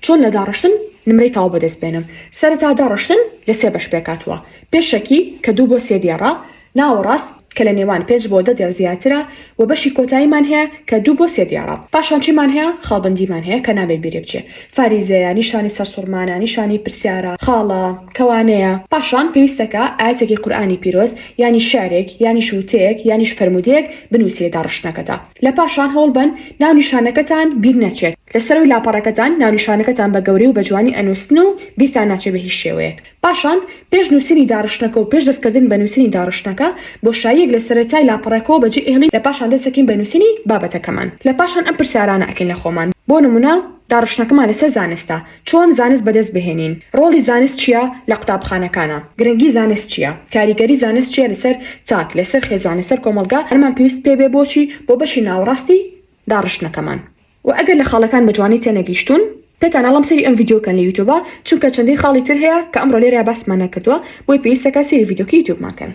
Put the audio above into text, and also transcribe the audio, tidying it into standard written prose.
چۆن لە داڕشتن نمرەی تاو بەدەست بێنم. سەرەتا داڕشتن لە 3 بەش پێکاتوە. پێشەکی کە 2 بۆ 3 دیێڕە، ناوەڕاست کە لە نێوان 5 بۆ 10 دیێر زیاترە و بەشی کۆتاییمان هەیە کە 2 بۆ 3 دیێڕە. پاشان چیمان هەیە؟ خاڵبەندیمان هەیە کە نابێت بیرێ بچێ. فاریزەیە، نیشانی سەرسوڕمانە، نیشانی پرسیارە، خاڵە، کەوانەیە. پاشان پێویستەکە ئاەتێکی قورئانی پیرۆز یانی شارێک یانی شووتەیەک یانیش فەرمودەیەک بنووسێ داڕشتنەکەتە. لە پاشان هەوڵ بن ناو نیشانەکەتان بیر نەچێت. لەسەروی لاپەڕەکەتان ناو نیشانەکەتان بە گەورەی و بە جوانی ئەنووسن و بیرتان ناچێت بە هیچ شێوەیەک. پاشان پێش نووسینی داڕشتنەکە و پێش دەستکردن بە نووسینی داڕشتنەکە بۆشاییەک لە سەرەتای لاپەڕەکەەوە بەجێ ئێڵی لە پاشان دەستەکەین بە نووسینی بابەتەکەمان. لە پاشان ئەم پرسیارانە ئەکەین لە خۆمان. بۆ نمونە داڕشتنەکەمان لەسەر زانستە. چۆن زانست بەدەست بهێنین؟ ڕۆڵی زانست چییە لە قوتابخانەکانە؟ گرنگی زانست چییە؟ کاریگەری زانست چییە لەسەر چاک، لەسەر خێزان، لەسەر کۆمەلگا؟ هەرمان پێویست پێ بێ بۆچی؟ بۆ بەشی ناوەڕاستی داڕشتنەکەمان. و ئەگەر لە خاڵەکان بە جوانی تێنەگەیشتون، پێتان ئەڵەم سەری ئەم ڤیدیۆکەن لە یوتیوبە، چونکە چەندەی خاڵی تر هەیە کە ئەمڕۆ لێرە باسمان نەکردووە، بۆی پێویستەکە سەیری ڤیدیۆکی یوتیوبمان کەن.